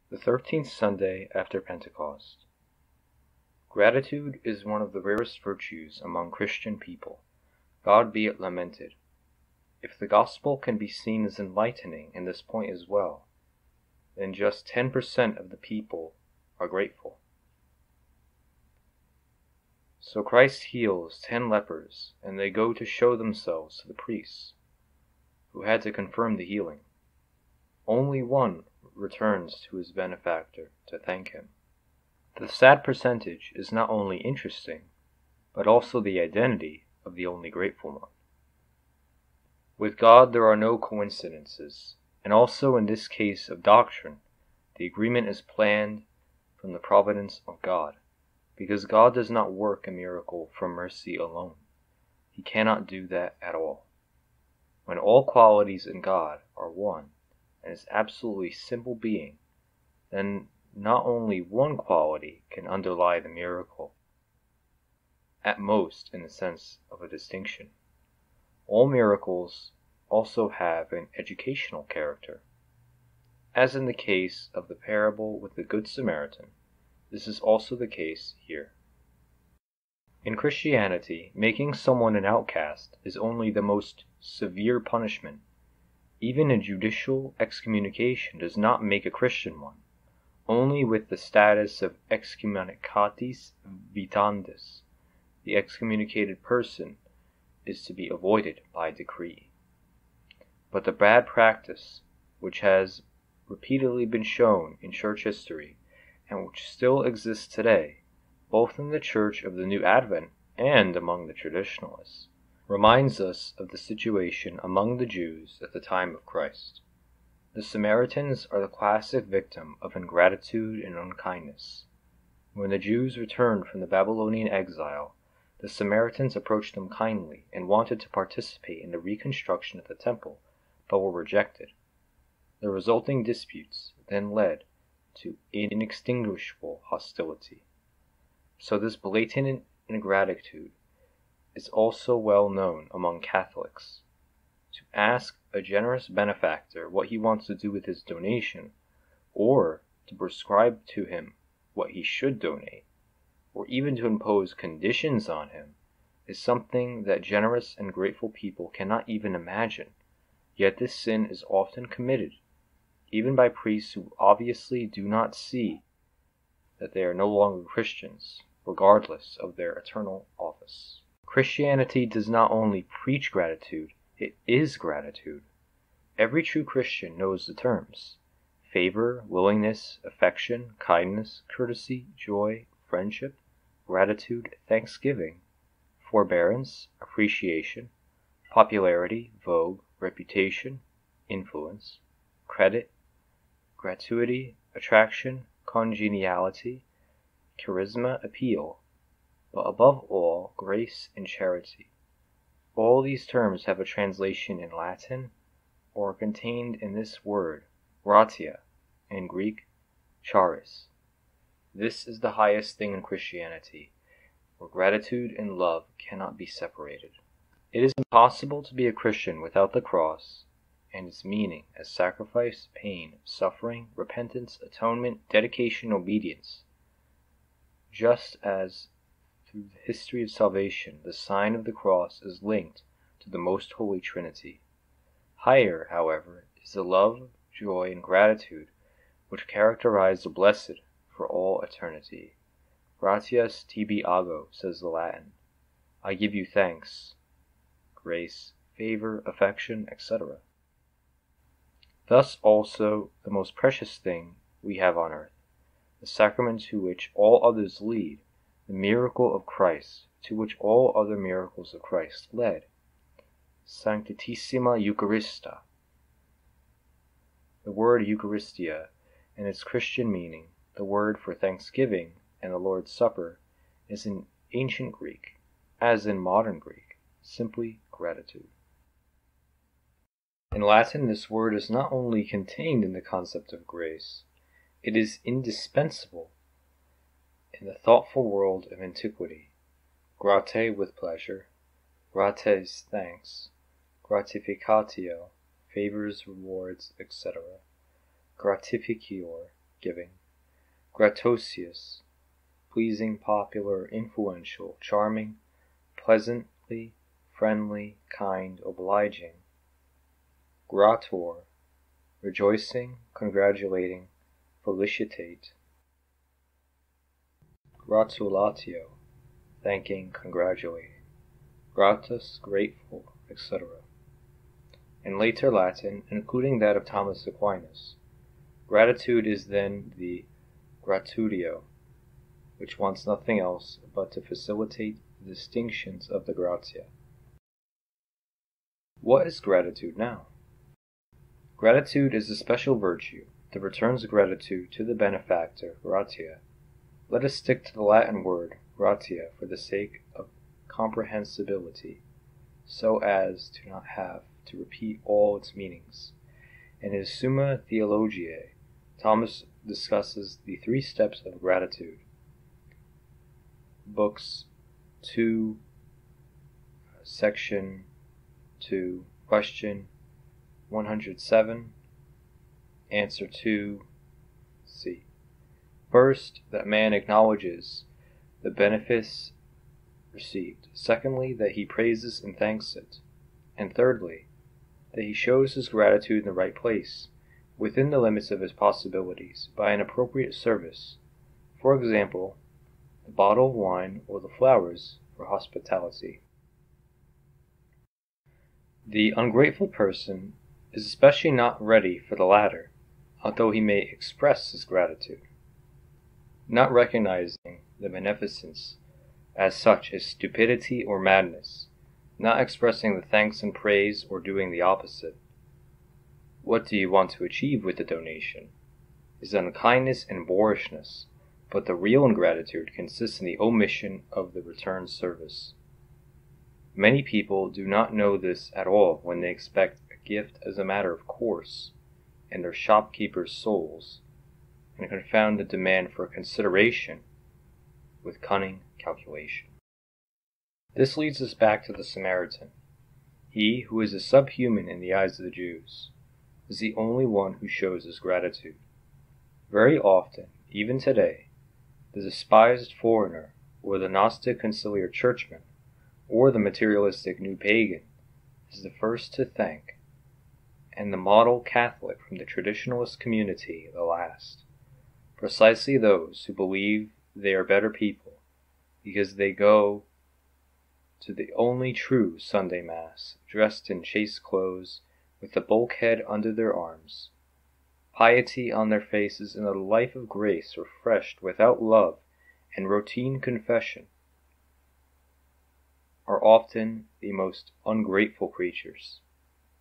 The 13th Sunday after Pentecost. Gratitude is one of the rarest virtues among Christian people. God be it lamented. If the gospel can be seen as enlightening in this point as well, then just 10% of the people are grateful. So Christ heals 10 lepers, and they go to show themselves to the priests, who had to confirm the healing. Only one returns to his benefactor to thank him. The sad percentage is not only interesting, but also the identity of the only grateful one. With God there are no coincidences, and also in this case of doctrine, the agreement is planned from the providence of God, because God does not work a miracle from mercy alone. He cannot do that at all. When all qualities in God are one, and is absolutely simple being, then not only one quality can underlie the miracle, at most in the sense of a distinction. All miracles also have an educational character. As in the case of the parable with the Good Samaritan, this is also the case here. In Christianity, making someone an outcast is only the most severe punishment. Even a judicial excommunication does not make a Christian one. Only with the status of excommunicatis vitandis, the excommunicated person is to be avoided by decree. But the bad practice, which has repeatedly been shown in church history, and which still exists today, both in the Church of the New Advent and among the traditionalists, reminds us of the situation among the Jews at the time of Christ. The Samaritans are the classic victim of ingratitude and unkindness. When the Jews returned from the Babylonian exile, the Samaritans approached them kindly and wanted to participate in the reconstruction of the temple, but were rejected. The resulting disputes then led to inextinguishable hostility. So this blatant ingratitude is also well known among Catholics. To ask a generous benefactor what he wants to do with his donation, or to prescribe to him what he should donate, or even to impose conditions on him, is something that generous and grateful people cannot even imagine. Yet this sin is often committed, even by priests who obviously do not see that they are no longer Christians, regardless of their eternal office. Christianity does not only preach gratitude, it is gratitude. Every true Christian knows the terms: favor, willingness, affection, kindness, courtesy, joy, friendship, gratitude, thanksgiving, forbearance, appreciation, popularity, vogue, reputation, influence, credit, gratuity, attraction, congeniality, charisma, appeal, but above all, grace and charity. All these terms have a translation in Latin or are contained in this word, gratia, in Greek, charis. This is the highest thing in Christianity, where gratitude and love cannot be separated. It is impossible to be a Christian without the cross and its meaning as sacrifice, pain, suffering, repentance, atonement, dedication, obedience. Just as through the history of salvation, the sign of the cross is linked to the Most Holy Trinity. Higher, however, is the love, joy, and gratitude which characterize the blessed for all eternity. Gratias tibi ago, says the Latin. I give you thanks, grace, favor, affection, etc. Thus also the most precious thing we have on earth, the sacrament to which all others lead, the miracle of Christ, to which all other miracles of Christ led, Sanctissima Eucharista. The word Eucharistia, and its Christian meaning, the word for thanksgiving and the Lord's Supper, is in ancient Greek, as in modern Greek, simply gratitude. In Latin, this word is not only contained in the concept of grace, it is indispensable in the thoughtful world of antiquity. Grate with pleasure, grates thanks, gratificatio favors, rewards, etc. Gratificior giving. Gratosius, pleasing, popular, influential, charming, pleasantly, friendly, kind, obliging. Grator, rejoicing, congratulating, felicitate. Gratulatio, thanking, congratulating. Gratus, grateful, etc. In later Latin, including that of Thomas Aquinas, gratitude is then the gratitudine, which wants nothing else but to facilitate the distinctions of the gratia. What is gratitude now? Gratitude is a special virtue that returns gratitude to the benefactor, gratia. Let us stick to the Latin word gratia for the sake of comprehensibility, so as to not have to repeat all its meanings. In his Summa Theologiae, Thomas discusses the 3 steps of gratitude. Books 2, Section 2, Question 107, Answer 2, C. First, that man acknowledges the benefice received. Secondly, that he praises and thanks it. And thirdly, that he shows his gratitude in the right place, within the limits of his possibilities, by an appropriate service. For example, the bottle of wine or the flowers for hospitality. The ungrateful person is especially not ready for the latter, although he may express his gratitude. Not recognizing the beneficence as such is stupidity or madness, not expressing the thanks and praise or doing the opposite. What do you want to achieve with the donation? Is unkindness and boorishness, but the real ingratitude consists in the omission of the return service. Many people do not know this at all when they expect a gift as a matter of course in their shopkeepers' souls, and confound the demand for consideration with cunning calculation. This leads us back to the Samaritan. He, who is a subhuman in the eyes of the Jews, is the only one who shows his gratitude. Very often, even today, the despised foreigner, or the Gnostic conciliar churchman, or the materialistic new pagan, is the first to thank, and the model Catholic from the traditionalist community the last. Precisely those who believe they are better people, because they go to the only true Sunday Mass, dressed in chaste clothes, with the bulkhead under their arms, piety on their faces, and a life of grace refreshed without love and routine confession, are often the most ungrateful creatures,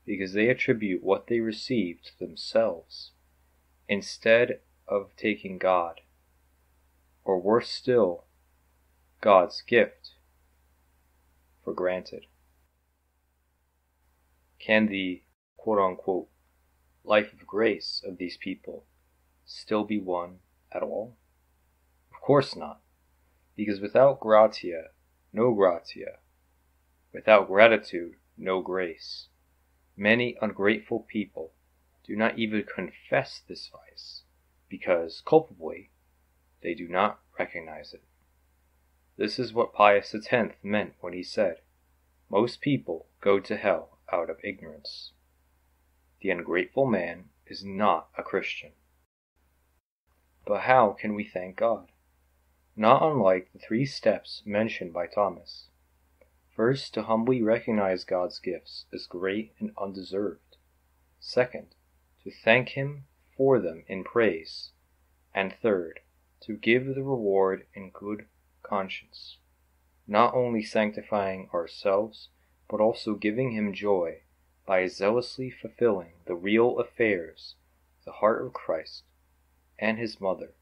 because they attribute what they receive to themselves, instead of taking God, or worse still, God's gift, for granted. Can the quote-unquote life of grace of these people still be won at all? Of course not, because without gratia, no gratia. Without gratitude, no grace. Many ungrateful people do not even confess this vice, because, culpably, they do not recognize it. This is what Pius X meant when he said, "Most people go to hell out of ignorance." The ungrateful man is not a Christian. But how can we thank God? Not unlike the 3 steps mentioned by Thomas. First, to humbly recognize God's gifts as great and undeserved. Second, to thank Him for them in praise. And third, to give the reward in good conscience, not only sanctifying ourselves, but also giving Him joy by zealously fulfilling the real affairs of the heart of Christ and His Mother,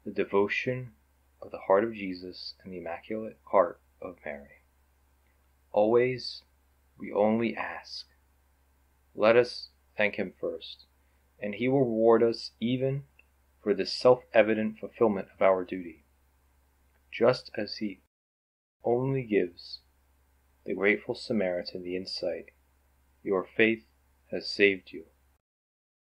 the devotion of the heart of Jesus and the Immaculate Heart of Mary. Always, we only ask. Let us thank Him first, and He will reward us even for this self-evident fulfillment of our duty, just as He only gives the grateful Samaritan the insight, "Your faith has saved you."